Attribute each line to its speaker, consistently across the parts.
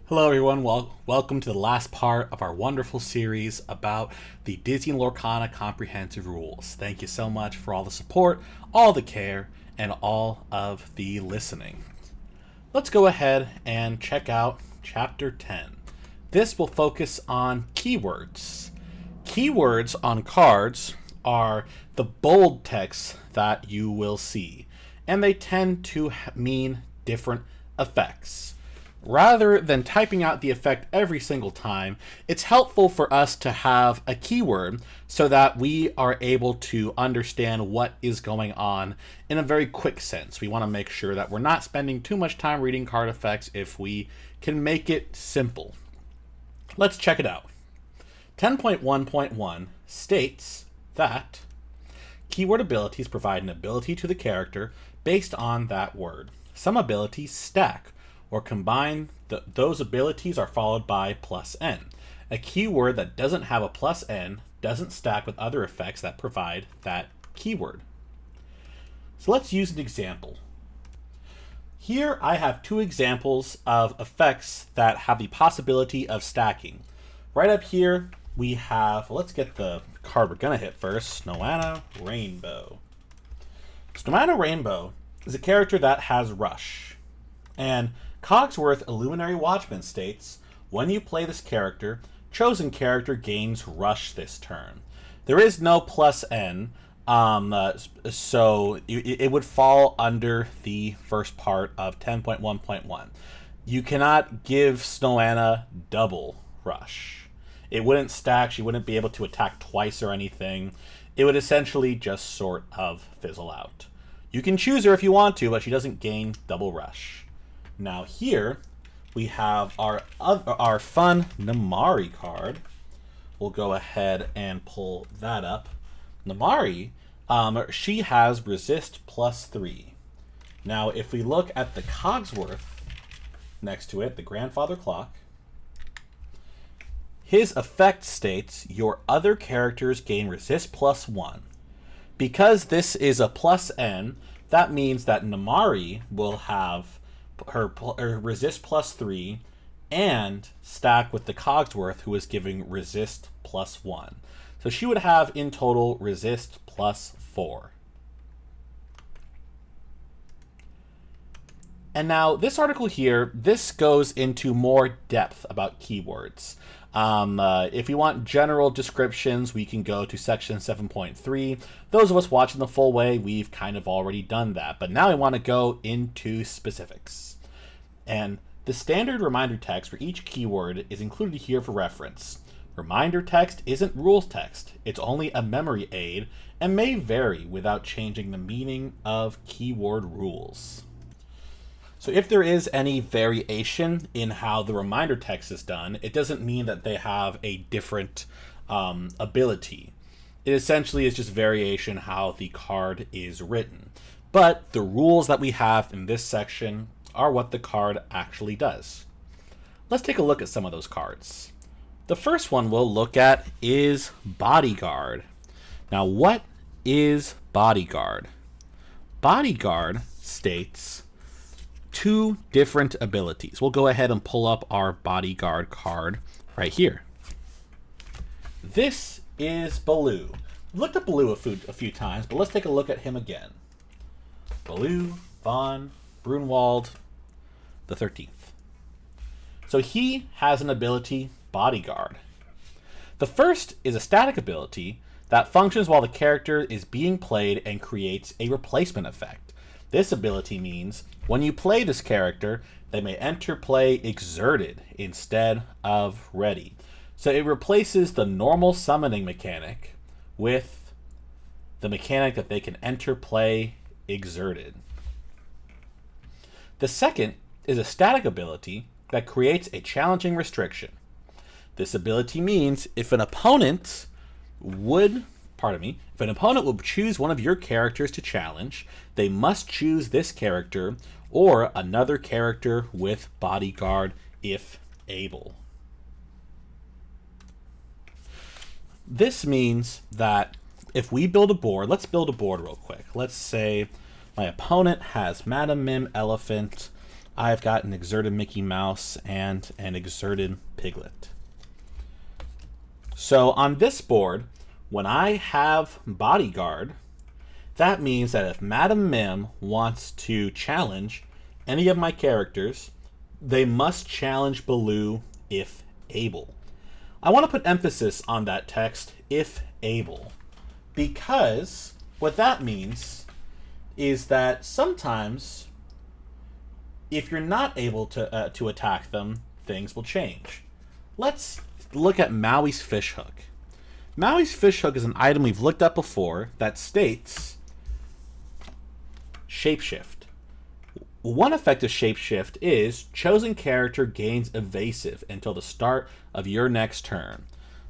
Speaker 1: Hello, everyone. Welcome to the last part of our wonderful series about the Disney Lorcana comprehensive rules. Thank you so much for all the support, all the care, and all of the listening. Let's go ahead and check out Chapter 10. This will focus on keywords. Keywords on cards are the bold text that you will see, and they tend to mean different effects. Rather than typing out the effect every single time, it's helpful for us to have a keyword so that we are able to understand what is going on in a very quick sense. We want to make sure that we're not spending too much time reading card effects if we can make it simple. Let's check it out. 10.1.1 states that keyword abilities provide an ability to the character based on that word. Some abilities stack or combine those abilities are followed by plus n. A keyword that doesn't have a plus n doesn't stack with other effects that provide that keyword. So let's use an example. Here I have two examples of effects that have the possibility of stacking. Right up here we have, let's get the card we're going to hit first, Snowana Rainbow. Snowana Rainbow is a character that has Rush. And Cogsworth Illuminary Watchman states, when you play this character, chosen character gains Rush this turn. There is no plus N, so it would fall under the first part of 10.1.1. You cannot give Snowana double Rush. It wouldn't stack, she wouldn't be able to attack twice or anything. It would essentially just sort of fizzle out. You can choose her if you want to, but she doesn't gain double Rush. Now here we have our fun Namari card. We'll go ahead and pull that up. Namari, she has resist plus 3. Now if we look at the Cogsworth next to it, the grandfather clock, his effect states your other characters gain resist plus 1. Because this is a plus n, that means that Namari will have her resist plus 3 and stack with the Cogsworth, who is giving resist plus 1. So she would have in total resist plus 4. And now this article here, this goes into more depth about keywords. If you want general descriptions, we can go to section 7.3. Those of us watching the full way, we've kind of already done that. But now I want to go into specifics. And the standard reminder text for each keyword is included here for reference. Reminder text isn't rules text. It's only a memory aid and may vary without changing the meaning of keyword rules. So if there is any variation in how the reminder text is done, it doesn't mean that they have a different ability. It essentially is just variation how the card is written. But the rules that we have in this section are what the card actually does. Let's take a look at some of those cards. The first one we'll look at is Bodyguard. Now what is Bodyguard? Bodyguard states two different abilities. We'll go ahead and pull up our Bodyguard card right here. This is Baloo. We've looked at Baloo a few times, but let's take a look at him again. Baloo von Brunwald the 13th. So he has an ability, Bodyguard. The first is a static ability that functions while the character is being played and creates a replacement effect. This ability means when you play this character, they may enter play exerted instead of ready. So it replaces the normal summoning mechanic with the mechanic that they can enter play exerted. The second is a static ability that creates a challenging restriction. This ability means if an opponent would choose one of your characters to challenge, they must choose this character or another character with Bodyguard if able. This means that if we build a board, let's build a board real quick. Let's say my opponent has Madam Mim Elephant, I've got an exerted Mickey Mouse and an exerted Piglet. So on this board, when I have Bodyguard, that means that if Madam Mim wants to challenge any of my characters, they must challenge Baloo if able. I want to put emphasis on that text, if able, because what that means is that sometimes if you're not able to attack them, things will change. Let's look at Maui's fishhook. Maui's fishhook is an item we've looked at before that states shapeshift. One effect of shapeshift is chosen character gains evasive until the start of your next turn.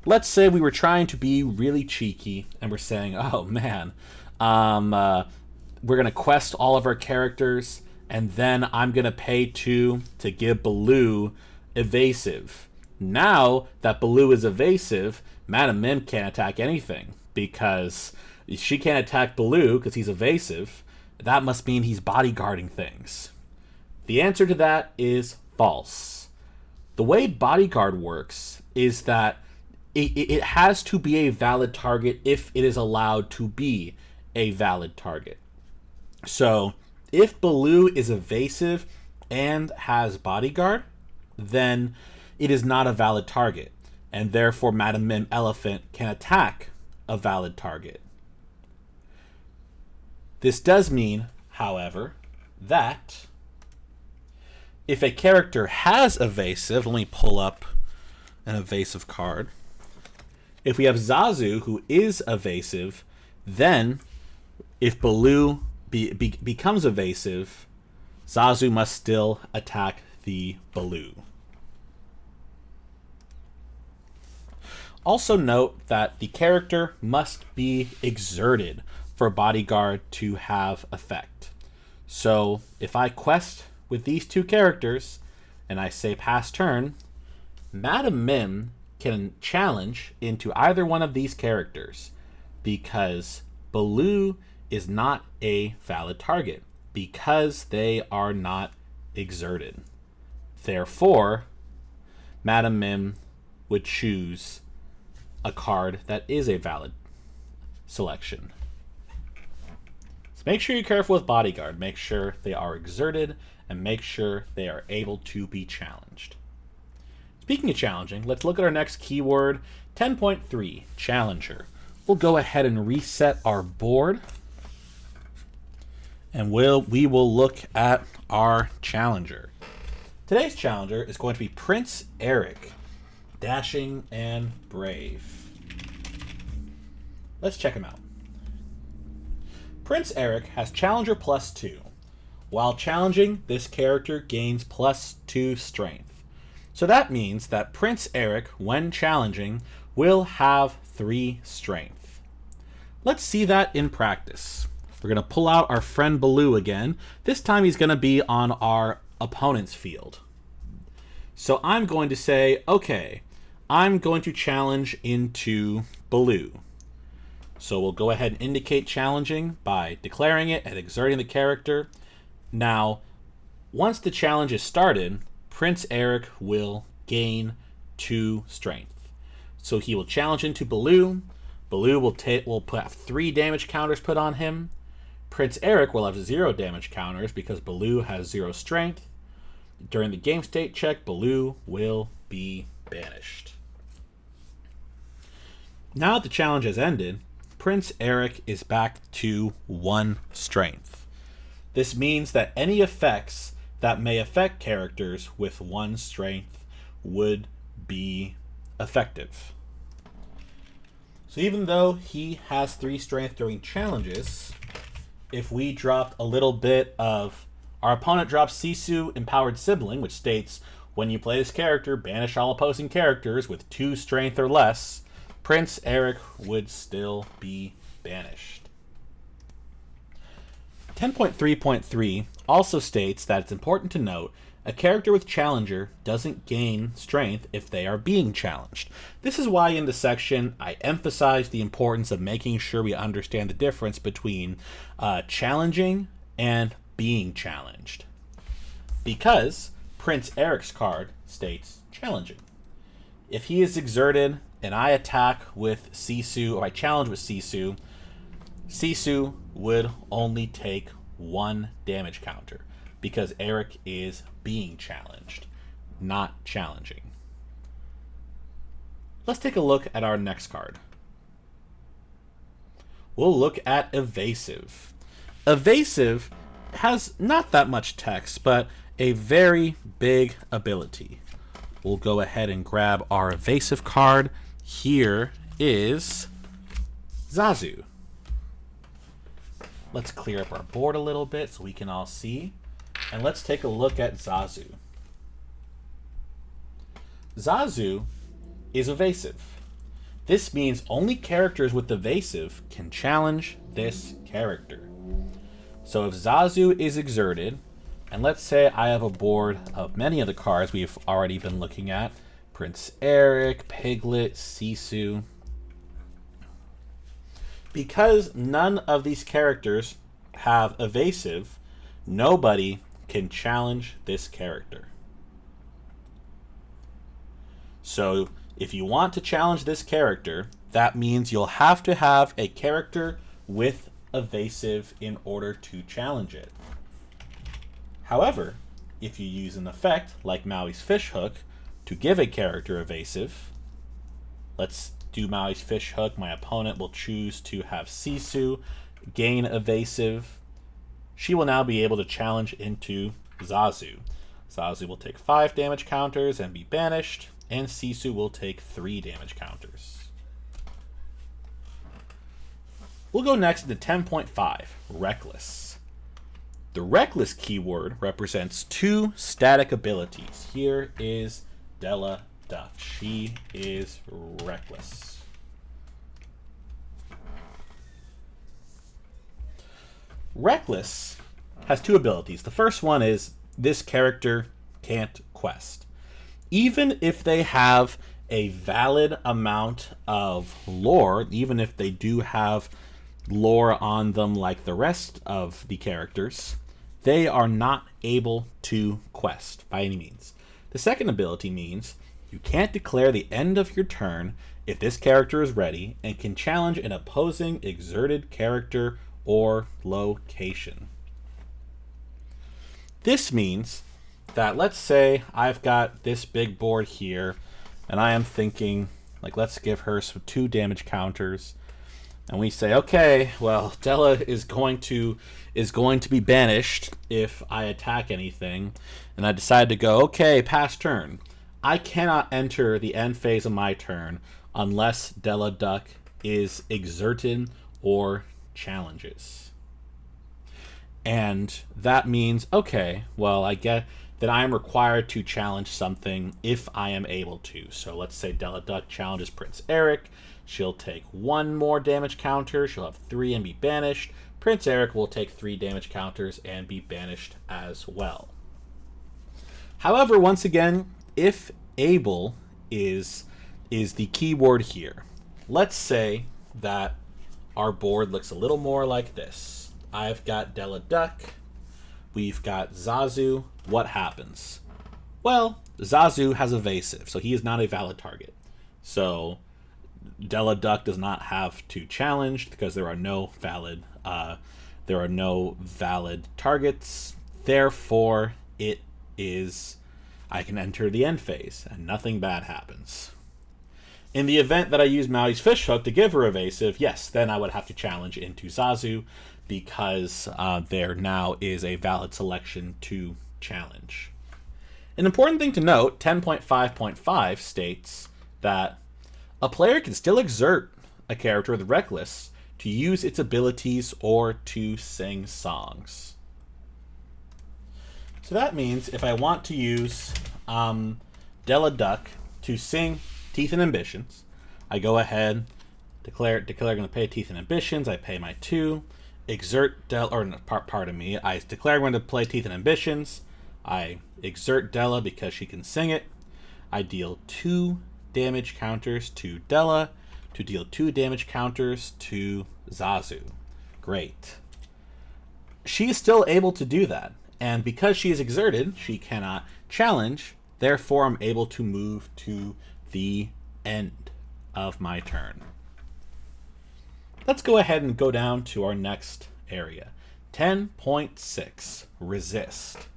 Speaker 1: Let's say we were trying to be really cheeky and we're saying, oh man, we're going to quest all of our characters and then I'm going to pay 2 to give Baloo evasive. Now that Baloo is evasive, Madam Mim can't attack anything because she can't attack Baloo because he's evasive. That must mean he's bodyguarding things. The answer to that is false. The way bodyguard works is that it has to be a valid target if it is allowed to be a valid target. So if Baloo is evasive and has bodyguard, then it is not a valid target, and therefore Madam Mim Elephant can attack a valid target. This does mean, however, that if a character has evasive, let me pull up an evasive card. If we have Zazu, who is evasive, then if Baloo becomes evasive, Zazu must still attack the Baloo. Also note that the character must be exerted for Bodyguard to have effect. So if I quest with these two characters and I say pass turn, Madam Mim can challenge into either one of these characters because Baloo is not a valid target because they are not exerted. Therefore, Madam Mim would choose a card that is a valid selection. So make sure you're careful with Bodyguard. Make sure they are exerted and make sure they are able to be challenged. Speaking of challenging, let's look at our next keyword, 10.3, Challenger. We'll go ahead and reset our board and we will look at our challenger. Today's challenger is going to be Prince Eric, dashing and brave. Let's check him out. Prince Eric has Challenger +2. While challenging, this character gains +2 strength. So that means that Prince Eric, when challenging, will have 3 strength. Let's see that in practice. We're going to pull out our friend Baloo again. This time he's going to be on our opponent's field. So I'm going to say, okay, I'm going to challenge into Baloo. So we'll go ahead and indicate challenging by declaring it and exerting the character. Now, once the challenge is started, Prince Eric will gain 2 strength. So he will challenge into Baloo. Baloo will have 3 damage counters put on him. Prince Eric will have 0 damage counters because Baloo has 0 strength. During the game state check, Baloo will be banished. Now that the challenge has ended, Prince Eric is back to 1 strength. This means that any effects that may affect characters with 1 strength would be effective. So even though he has 3 strength during challenges, if we dropped a little bit of... Our opponent drops Sisu Empowered Sibling, which states, when you play this character, banish all opposing characters with 2 strength or less, Prince Eric would still be banished. 10.3.3 also states that it's important to note a character with Challenger doesn't gain strength if they are being challenged. This is why in the section I emphasize the importance of making sure we understand the difference between challenging and being challenged. because Prince Eric's card states challenging. If he is exerted and I attack with Sisu, or I challenge with Sisu, Sisu would only take 1 damage counter because Eric is being challenged, not challenging. Let's take a look at our next card. We'll look at Evasive. Evasive has not that much text, but a very big ability. We'll go ahead and grab our Evasive card. Here is Zazu. Let's clear up our board a little bit so we can all see. And let's take a look at Zazu. Zazu is evasive. This means only characters with evasive can challenge this character. So if Zazu is exerted, and let's say I have a board of many of the cards we've already been looking at, Prince Eric, Piglet, Sisu. Because none of these characters have evasive, nobody can challenge this character. So if you want to challenge this character, that means you'll have to have a character with evasive in order to challenge it. However, if you use an effect like Maui's Fishhook to give a character evasive, let's do Maui's Fishhook. My opponent will choose to have Sisu gain evasive. She will now be able to challenge into Zazu. Zazu will take 5 damage counters and be banished, and Sisu will take 3 damage counters. We'll go next to 10.5, Reckless. The Reckless keyword represents 2 static abilities. Here is Della Duck. She is reckless. Reckless has 2 abilities. The first one is this character can't quest. Even if they have a valid amount of lore, even if they do have lore on them like the rest of the characters, they are not able to quest by any means. The second ability means you can't declare the end of your turn if this character is ready and can challenge an opposing exerted character or location. This means that, let's say I've got this big board here and I am thinking, like, let's give her some 2 damage counters, and we say, okay, well, Della is going to be banished if I attack anything, and I decide to go, okay, pass turn. I cannot enter the end phase of my turn unless Della Duck is exerted or challenges. And that means, okay, well, I get that I am required to challenge something if I am able to. So let's say Della Duck challenges Prince Eric. She'll take 1 more damage counter. She'll have 3 and be banished. Prince Eric will take 3 damage counters and be banished as well. However, once again, if able is the key word here. Let's say that our board looks a little more like this. I've got Della Duck. We've got Zazu. What happens? Well, Zazu has evasive, so he is not a valid target. So Della Duck does not have to challenge because there are no valid targets. Therefore, I can enter the end phase and nothing bad happens. In the event that I use Maui's Fishhook to give her evasive, yes, then I would have to challenge into Zazu because there now is a valid selection to challenge. An important thing to note, 10.5.5 states that a player can still exert a character with Reckless to use its abilities or to sing songs. So that means if I want to use Della Duck to sing Teeth and Ambitions, I go ahead, declare going to pay Teeth and Ambitions, I pay my 2, exert Della, or pardon me, I declare I'm going to play Teeth and Ambitions, I exert Della because she can sing it, I deal 2 damage counters to Della to deal 2 damage counters to Zazu. Great. She is still able to do that. And because she is exerted, she cannot challenge. Therefore, I'm able to move to the end of my turn. Let's go ahead and go down to our next area. 10.6, resist.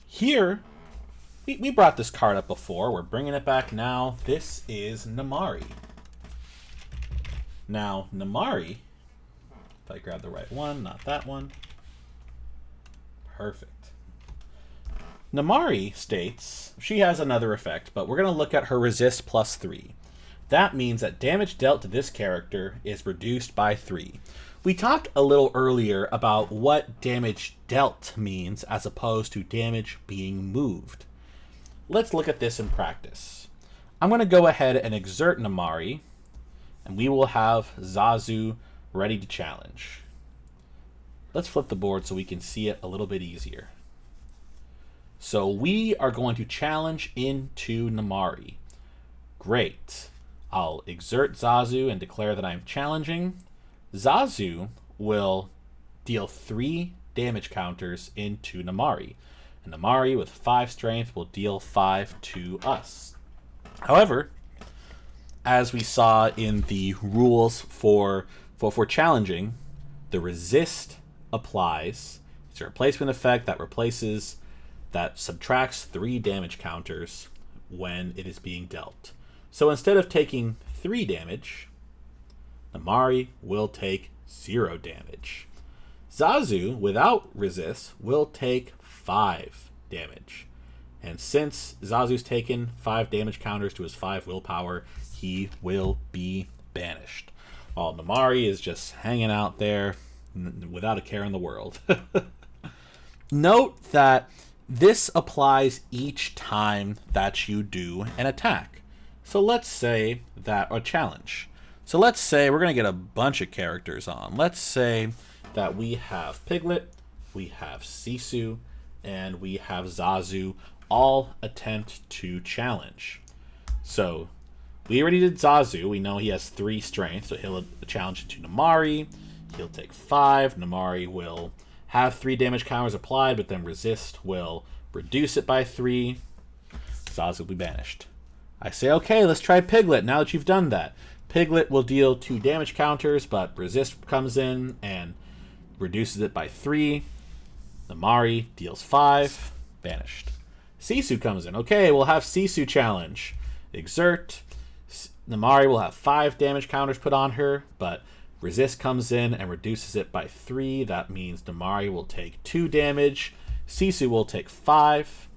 Speaker 1: Here, we brought this card up before. We're bringing it back now. This is Namari. Now, Namari, if I grab the right one, not that one. Perfect. Namari states, she has another effect, but we're going to look at her resist plus 3. That means that damage dealt to this character is reduced by 3. We talked a little earlier about what damage dealt means as opposed to damage being moved. Let's look at this in practice. I'm going to go ahead and exert Namari, and we will have Zazu ready to challenge. Let's flip the board so we can see it a little bit easier. So we are going to challenge into Namari. Great. I'll exert Zazu and declare that I'm challenging. Zazu will deal 3 damage counters into Namari. And Namari with 5 strength will deal 5 to us. However, as we saw in the rules for challenging, the resist applies. It's a replacement effect that subtracts 3 damage counters when it is being dealt. So instead of taking 3 damage, Namari will take 0 damage. Zazu, without resist, will take 5 damage. And since Zazu's taken 5 damage counters to his 5 willpower, he will be banished. While Namari is just hanging out there without a care in the world. Note that this applies each time that you do an attack. So let's say that, or challenge. So let's say we're going to get a bunch of characters on. Let's say that we have Piglet, we have Sisu, and we have Zazu all attempt to challenge. So we already did Zazu. We know he has 3 strength, so he'll challenge into Namari. He'll take 5. Namari will have 3 damage counters applied, but then resist will reduce it by 3. Zazu will be banished. I say, okay, let's try Piglet now that you've done that. Piglet will deal 2 damage counters, but resist comes in and reduces it by 3. Namari deals 5, banished. Sisu comes in. Okay, we'll have Sisu challenge. Exert. Namari will have 5 damage counters put on her, but resist comes in and reduces it by 3. That means Namari will take 2 damage. Sisu will take 5.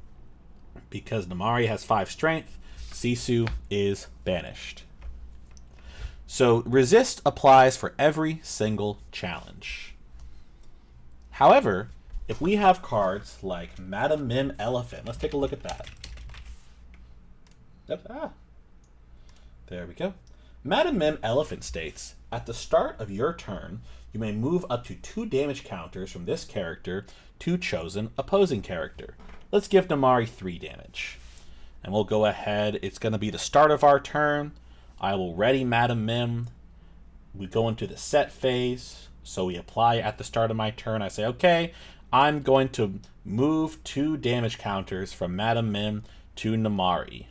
Speaker 1: Because Namari has 5 strength, Sisu is banished. So resist applies for every single challenge. However, if we have cards like Madam Mim Elephant, let's take a look at that. There we go. Madam Mim Elephant states, at the start of your turn, you may move up to 2 damage counters from this character to chosen opposing character. Let's give Namari 3 damage. And we'll go ahead. It's going to be the start of our turn. I will ready Madam Mim. We go into the set phase. So we apply at the start of my turn. I say, okay, I'm going to move 2 damage counters from Madam Mim to Namari.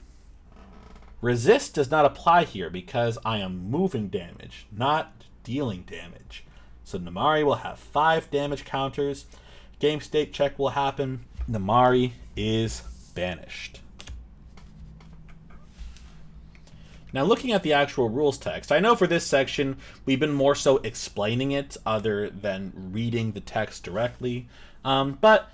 Speaker 1: Resist does not apply here because I am moving damage, not dealing damage. So Namari will have 5 damage counters. Game state check will happen. Namari is banished. Now looking at the actual rules text, I know for this section we've been more so explaining it other than reading the text directly. But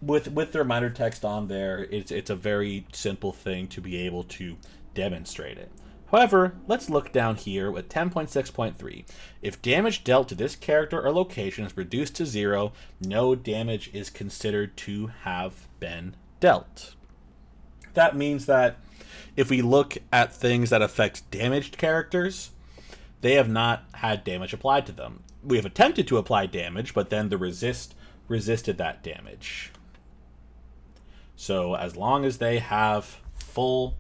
Speaker 1: with the reminder text on there, it's a very simple thing to be able to demonstrate it. However, let's look down here with 10.6.3. If damage dealt to this character or location is reduced to 0, no damage is considered to have been dealt. That means that if we look at things that affect damaged characters, they have not had damage applied to them. We have attempted to apply damage, but then the resisted that damage. So as long as they have full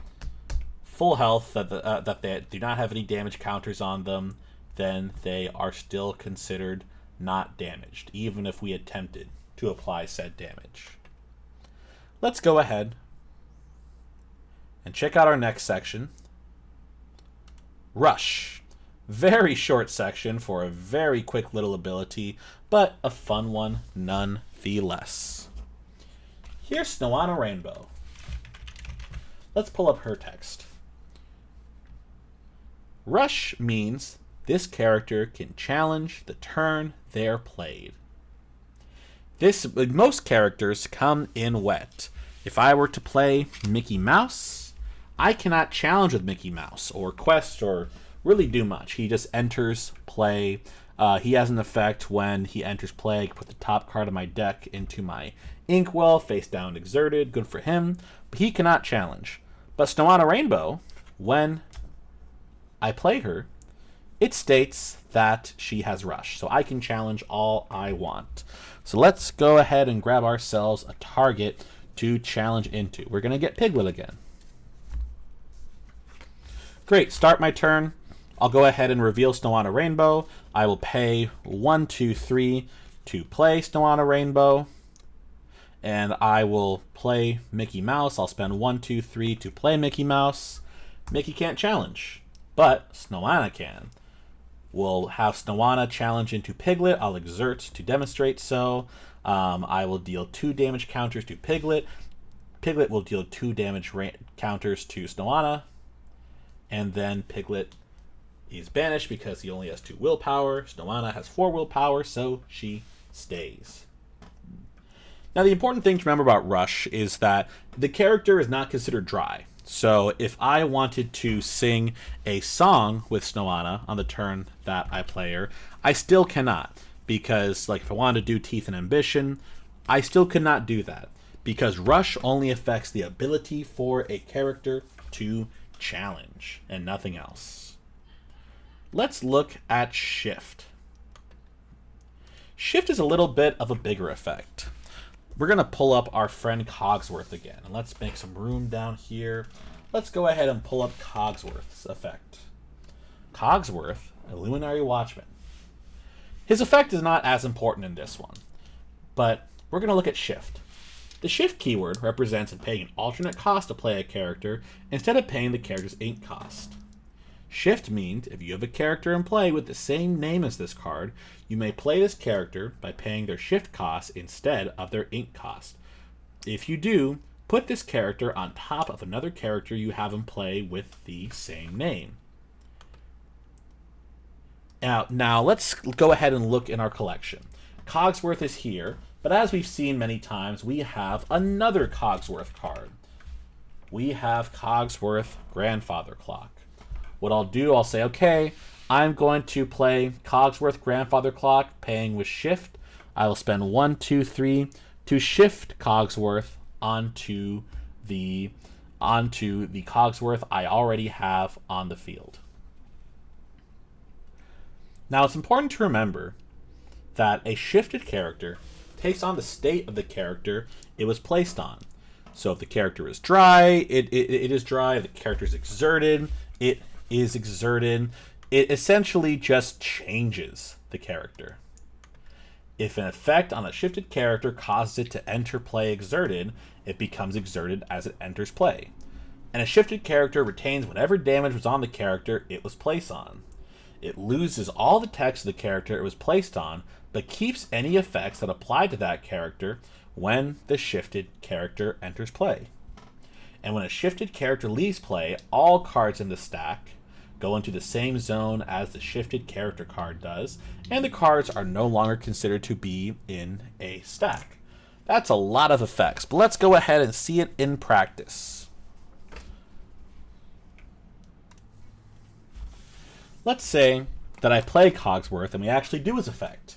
Speaker 1: health, that they do not have any damage counters on them, then they are still considered not damaged, even if we attempted to apply said damage. Let's go ahead and check out our next section. Rush. Very short section for a very quick little ability, but a fun one nonetheless. Here's Snowana Rainbow. Let's pull up her text. Rush means this character can challenge the turn they're played. Most characters come in wet. If I were to play Mickey Mouse, I cannot challenge with Mickey Mouse or quest or really do much. He just enters play. He has an effect when he enters play. I can put the top card of my deck into my Inkwell, face down exerted. Good for him. But he cannot challenge. But Snowana Rainbow, when I play her, it states that she has Rush. So I can challenge all I want. So let's go ahead and grab ourselves a target to challenge into. We're going to get Piglet again. Great, start my turn. I'll go ahead and reveal Snowana Rainbow. I will pay 1, 2, 3 to play Snowana Rainbow. And I will play Mickey Mouse. I'll spend 1, 2, 3 to play Mickey Mouse. Mickey can't challenge, but Snowana can. We'll have Snowana challenge into Piglet. I'll exert to demonstrate so. I will deal 2 damage counters to Piglet. Piglet will deal 2 damage counters to Snowana. And then Piglet is banished because he only has 2 willpower. Snowana has 4 willpower, so she stays. Now, the important thing to remember about Rush is that the character is not considered dry. So if I wanted to sing a song with Snowana on the turn that I play her, I still cannot. Because, like, if I wanted to do Teeth and Ambition, I still could not do that. Because Rush only affects the ability for a character to challenge and nothing else. Let's look at Shift. Shift is a little bit of a bigger effect. We're going to pull up our friend Cogsworth again. And let's make some room down here. Let's go ahead and pull up Cogsworth's effect. Cogsworth, a Luminary Watchman. His effect is not as important in this one. But we're going to look at Shift. The Shift keyword represents paying an alternate cost to play a character instead of paying the character's ink cost. Shift means if you have a character in play with the same name as this card, you may play this character by paying their shift cost instead of their ink cost. If you do, put this character on top of another character you have in play with the same name. Now let's go ahead and look in our collection. Cogsworth is here, but as we've seen many times, we have another Cogsworth card. We have Cogsworth Grandfather Clock. What I'll do, I'll say, okay, I'm going to play Cogsworth Grandfather Clock, paying with Shift. I will spend 1, 2, 3 to shift Cogsworth onto the Cogsworth I already have on the field. Now, it's important to remember that a shifted character takes on the state of the character it was placed on. So if the character is dry, it is dry. If the character is exerted, it is exerted. It essentially just changes the character. If an effect on a shifted character causes it to enter play exerted, it becomes exerted as it enters play. And a shifted character retains whatever damage was on the character it was placed on. It loses all the text of the character it was placed on, but keeps any effects that apply to that character when the shifted character enters play. And when a shifted character leaves play, all cards in the stack go into the same zone as the shifted character card does, and the cards are no longer considered to be in a stack. That's a lot of effects, but let's go ahead and see it in practice. Let's say that I play Cogsworth and we actually do his effect.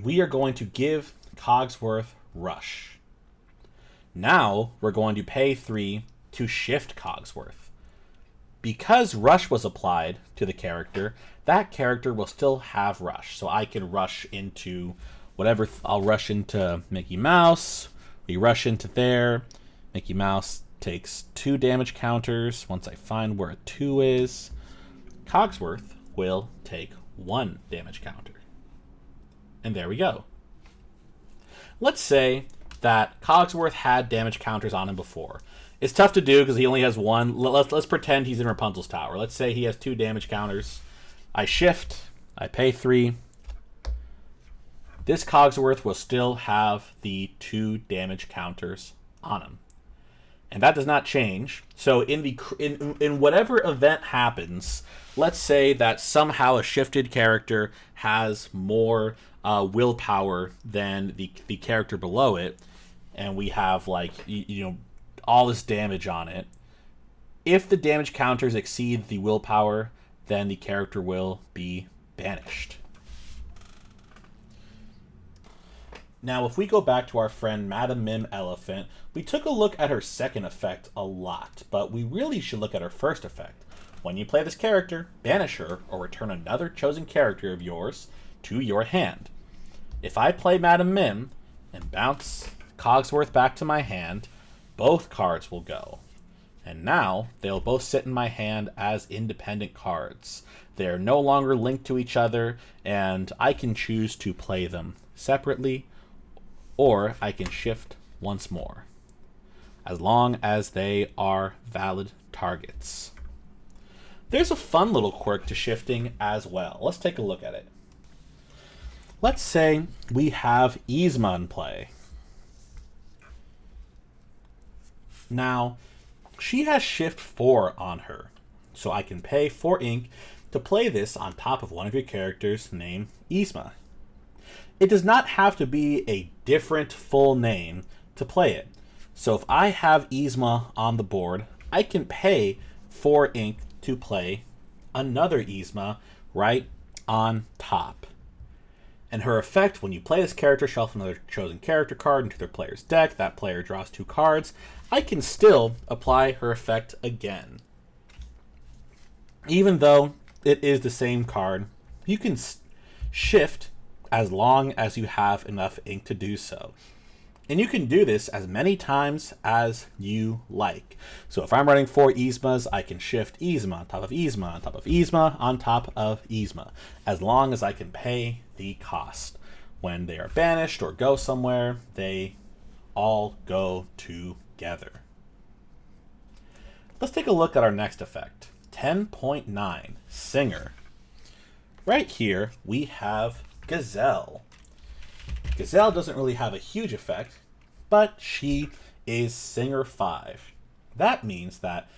Speaker 1: We are going to give Cogsworth Rush. Now we're going to pay 3 to shift Cogsworth. Because Rush was applied to the character, that character will still have Rush. So I can rush into whatever. I'll rush into Mickey Mouse. We rush into there. Mickey Mouse takes 2 damage counters. Once I find where a 2 is, Cogsworth will take 1 damage counter. And there we go. Let's say that Cogsworth had damage counters on him before. It's tough to do because he only has one. Let's pretend he's in Rapunzel's tower. Let's say he has 2 damage counters. I shift. I pay 3. This Cogsworth will still have the 2 damage counters on him. And that does not change. So in whatever event happens, let's say that somehow a shifted character has more willpower than the character below it, and we have like all this damage on it. If the damage counters exceed the willpower, then the character will be banished. Now, if we go back to our friend Madam Mim Elephant, we took a look at her second effect a lot, but we really should look at her first effect. When you play this character, banish her or return another chosen character of yours to your hand. If I play Madam Mim and bounce Cogsworth back to my hand, both cards will go. And now they'll both sit in my hand as independent cards. They're no longer linked to each other, and I can choose to play them separately, or I can shift once more, as long as they are valid targets. There's a fun little quirk to shifting as well. Let's take a look at it. Let's say we have Yzma in play. Now, she has shift 4 on her, so I can pay 4 ink to play this on top of one of your characters named Yzma. It does not have to be a different full name to play it. So if I have Yzma on the board, I can pay 4 ink to play another Yzma right on top. And her effect, when you play this character, shuffle another chosen character card into their player's deck. That player draws 2 cards. I can still apply her effect again. Even though it is the same card, you can shift as long as you have enough ink to do so. And you can do this as many times as you like. So if I'm running 4 Yzmas, I can shift Yzma on top of Yzma on top of Yzma on top of Yzma, as long as I can pay the cost. When they are banished or go somewhere, they all go together. Let's take a look at our next effect. 10.9, Singer. Right here, we have Gazelle. Gazelle doesn't really have a huge effect, but she is Singer 5. That means that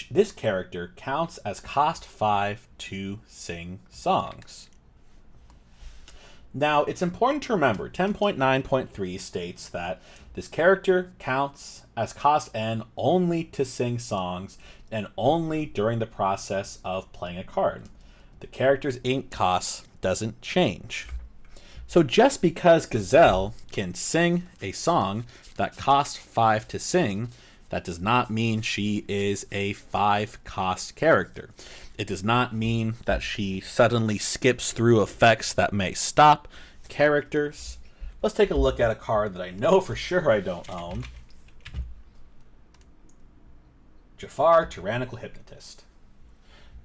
Speaker 1: this character counts as cost 5 to sing songs. Now, it's important to remember, 10.9.3 states that this character counts as cost N only to sing songs and only during the process of playing a card. The character's ink cost doesn't change. So just because Gazelle can sing a song that costs 5 to sing, that does not mean she is a 5 cost character. It does not mean that she suddenly skips through effects that may stop characters. Let's take a look at a card that I know for sure I don't own. Jafar, Tyrannical Hypnotist.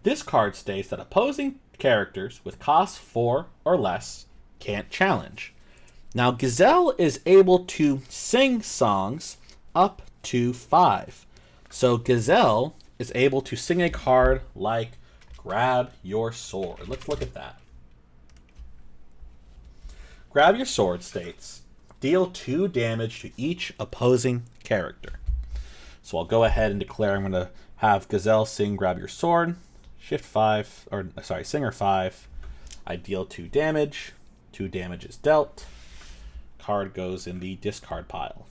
Speaker 1: This card states that opposing characters with cost 4 or less can't challenge. Now, Gazelle is able to sing songs up to 5. So Gazelle is able to sing a card like Grab Your Sword. Let's look at that. Grab Your Sword states, deal 2 damage to each opposing character. So I'll go ahead and declare I'm going to have Gazelle sing Grab Your Sword. Singer 5. I deal 2 damage. 2 damage is dealt. Card goes in the discard pile.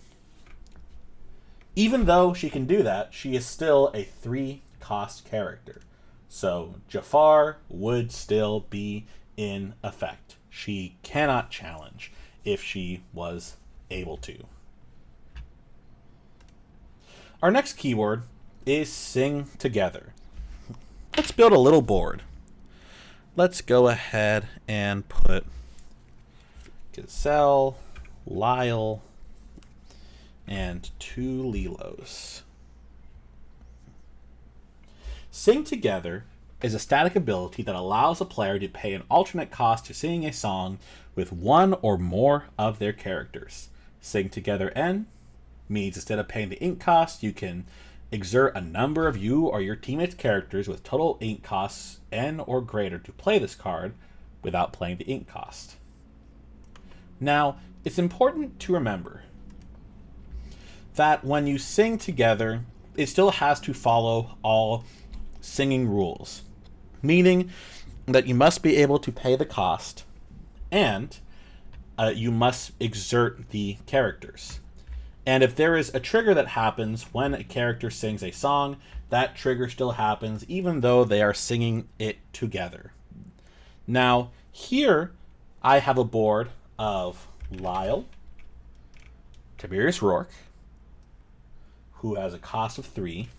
Speaker 1: Even though she can do that, she is still a 3 cost character. So Jafar would still be in effect. She cannot challenge if she was able to. Our next keyword is sing together. Let's build a little board. Let's go ahead and put Gazelle, Lyle, and 2 Lilos. Sing together is a static ability that allows a player to pay an alternate cost to sing a song with one or more of their characters. Sing Together N means instead of paying the ink cost, you can exert a number of you or your teammates' characters with total ink costs N or greater to play this card without playing the ink cost. Now, it's important to remember that when you sing together, it still has to follow all singing rules, meaning that you must be able to pay the cost and you must exert the characters. And if there is a trigger that happens when a character sings a song, that trigger still happens even though they are singing it together. Now, here I have a board of Lyle, Tiberius Rourke, who has a cost of 3.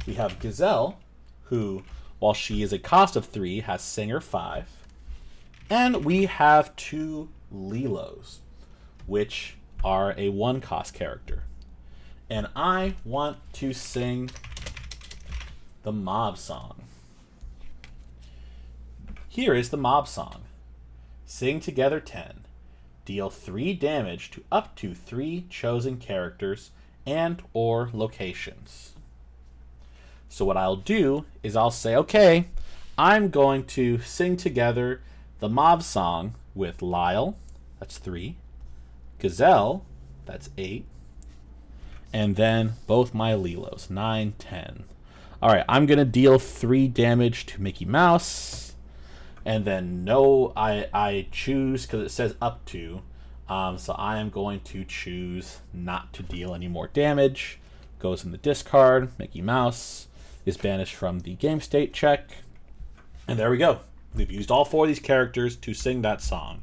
Speaker 1: We have Gazelle, who, while she is a cost of 3, has Singer 5. And we have 2 Lilos, which are a 1-cost character. And I want to sing the mob song. Here is the mob song. Sing Together 10. Deal 3 damage to up to 3 chosen characters and or locations. So what I'll do is I'll say, okay, I'm going to sing together the mob song with Lyle, that's 3, Gazelle, that's 8, and then both my Lilos, 9, 10. All right, I'm going to deal 3 damage to Mickey Mouse, and then I choose, because it says up to, so I am going to choose not to deal any more damage. Goes in the discard. Mickey Mouse is banished from the game state check. And there we go. We've used all 4 of these characters to sing that song.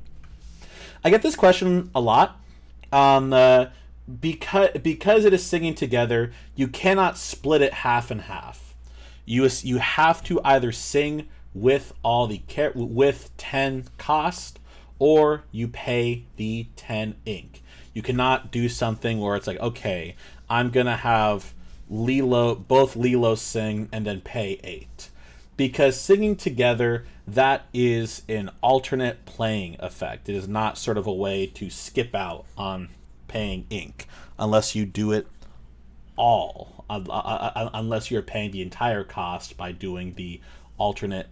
Speaker 1: I get this question a lot. Because it is singing together, you cannot split it half and half. You have to either sing with with 10 cost, or you pay the 10 ink. You cannot do something where it's like, okay, I'm gonna have both Lilos sing and then pay 8. Because singing together, that is an alternate playing effect. It is not sort of a way to skip out on paying ink unless you do it all, unless you're paying the entire cost by doing the alternate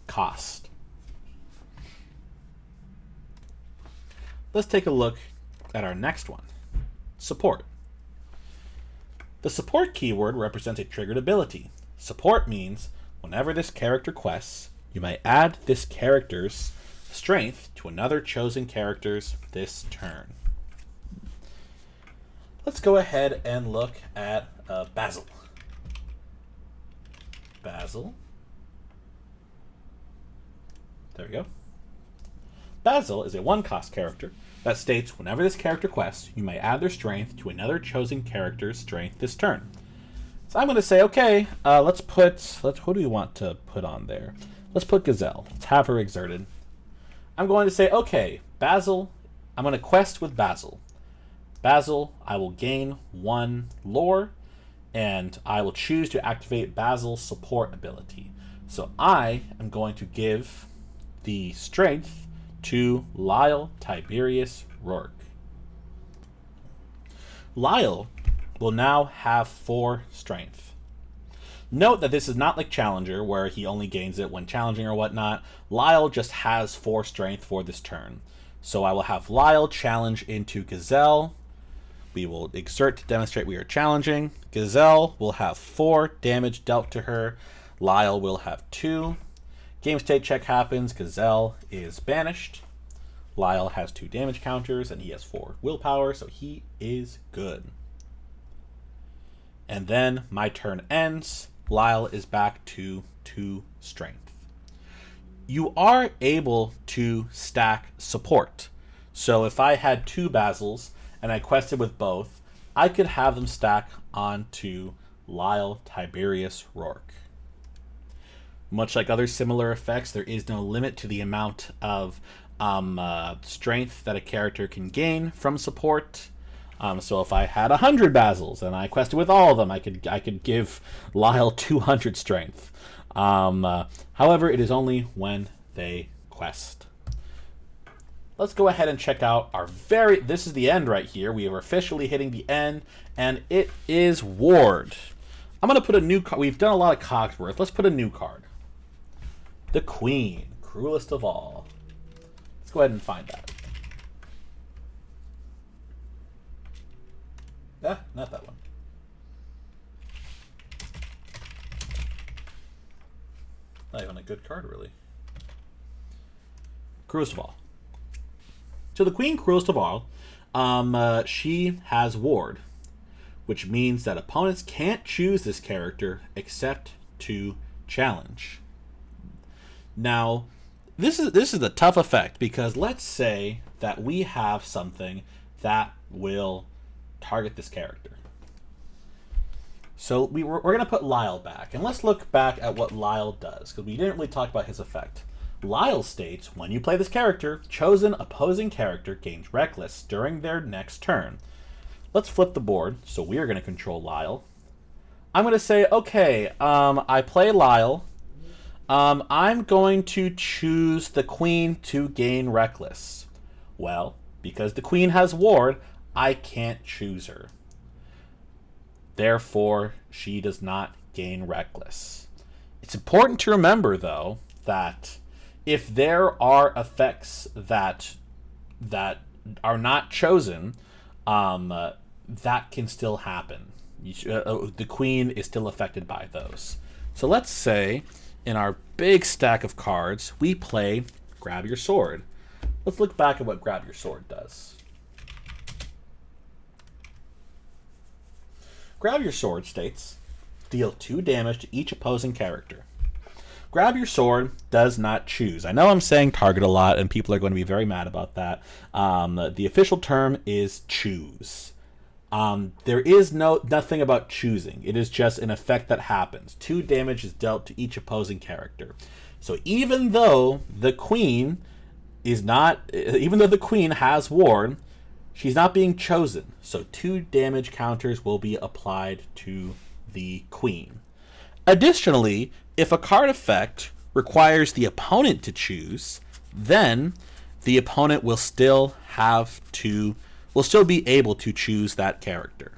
Speaker 1: cost. Let's take a look at our next one, support. The support keyword represents a triggered ability. Support means whenever this character quests, you may add this character's strength to another chosen character's this turn. Let's go ahead and look at Basil. Basil. There we go. Basil is a 1-cost character that states whenever this character quests, you may add their strength to another chosen character's strength this turn. So I'm going to say, okay, who do we want to put on there? Let's put Gazelle. Let's have her exerted. I'm going to say, okay, Basil, I'm going to quest with Basil. Basil, I will gain 1 lore, and I will choose to activate Basil's support ability. So I am going to give the strength to Lyle Tiberius Rourke. Lyle will now have 4 strength. Note that this is not like Challenger, where he only gains it when challenging or whatnot. Lyle just has 4 strength for this turn. So I will have Lyle challenge into Gazelle. We will exert to demonstrate we are challenging. Gazelle will have 4 damage dealt to her. Lyle will have 2. Game state check happens. Gazelle is banished. Lyle has 2 damage counters, and he has 4 willpower, so he is good. And then my turn ends. Lyle is back to 2 strength. You are able to stack support. So if I had 2 Basils and I quested with both, I could have them stack onto Lyle Tiberius Rourke. Much like other similar effects, there is no limit to the amount of strength that a character can gain from support. So if I had 100 Basils and I quested with all of them, I could give Lyle 200 strength. However, it is only when they quest. Let's go ahead and check out our this is the end right here. We are officially hitting the end, and it is Ward. I'm going to put a new card. We've done a lot of Cogsworth. Let's put a new card. The Queen, cruelest of all. Let's go ahead and find that. Not that one. Not even a good card, really. Cruelest of all. So the Queen, cruelest of all, she has Ward, which means that opponents can't choose this character except to challenge. Now, this is a tough effect because let's say that we have something that will target this character. So we're going to put Lyle back, and let's look back at what Lyle does because we didn't really talk about his effect. Lyle states, when you play this character, chosen opposing character gains Reckless during their next turn. Let's flip the board, so we are going to control Lyle. I'm going to say, okay, I play Lyle. I'm going to choose the Queen to gain Reckless. Well, because the Queen has Ward, I can't choose her. Therefore, she does not gain Reckless. It's important to remember, though, that if there are effects that are not chosen, that can still happen. The Queen is still affected by those. So let's say in our big stack of cards, we play Grab Your Sword. Let's look back at what Grab Your Sword does. Grab Your Sword states, deal 2 damage to each opposing character. Grab Your Sword does not choose. I know I'm saying target a lot, and people are going to be very mad about that. The official term is choose. There is nothing about choosing. It is just an effect that happens. 2 damage is dealt to each opposing character. So even though the Queen has Ward, she's not being chosen. So 2 damage counters will be applied to the Queen. Additionally, if a card effect requires the opponent to choose, then the opponent will still be able to choose that character.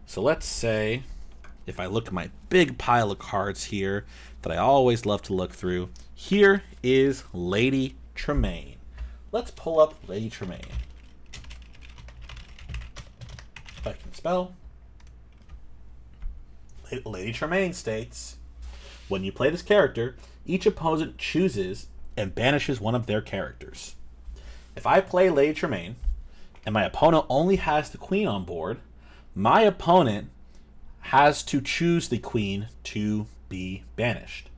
Speaker 1: So let's say, if I look at my big pile of cards here that I always love to look through, here is Lady Tremaine. Let's pull up Lady Tremaine. If I can spell. Lady Tremaine states, when you play this character, each opponent chooses and banishes one of their characters. If I play Lady Tremaine, and my opponent only has the Queen on board, my opponent has to choose the Queen to be banished.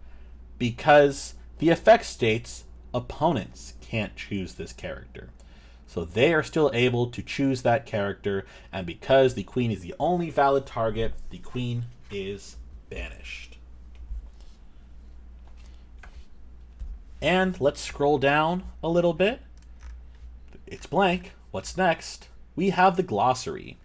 Speaker 1: Because the effect states opponents can't choose this character. So they are still able to choose that character, and because the Queen is the only valid target, the Queen is banished. And let's scroll down a little bit. It's blank. What's next? We have the glossary.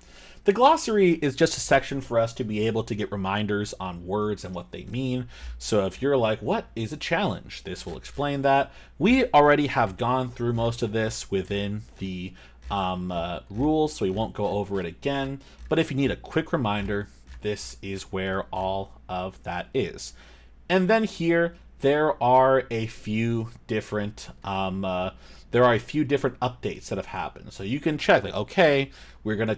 Speaker 1: The glossary is just a section for us to be able to get reminders on words and what they mean. So if you're like, what is a challenge? This will explain that. We already have gone through most of this within the rules, so we won't go over it again. But if you need a quick reminder, this is where all of that is. And then here, there are a few different updates that have happened. So you can check, like, okay, we're gonna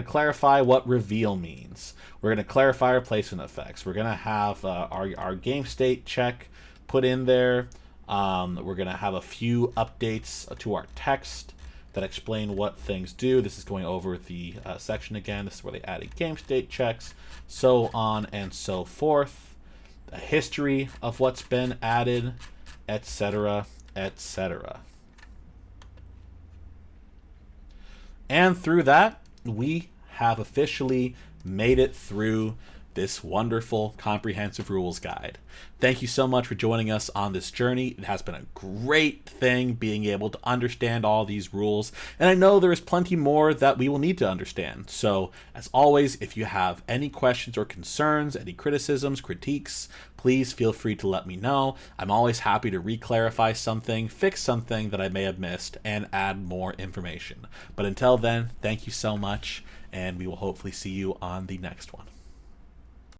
Speaker 1: clarify what reveal means. We're gonna clarify replacement effects. We're gonna have our game state check put in there. We're gonna have a few updates to our text that explain what things do. This is going over the section again. This is where they added game state checks, so on and so forth. A history of what's been added, etc., etc. And through that, we have officially made it through this wonderful comprehensive rules guide. Thank you so much for joining us on this journey. It has been a great thing being able to understand all these rules, and I know there is plenty more that we will need to understand. So, as always, if you have any questions or concerns, any criticisms, critiques, please feel free to let me know. I'm always happy to re-clarify something, fix something that I may have missed, and add more information. But until then, thank you so much, and we will hopefully see you on the next one.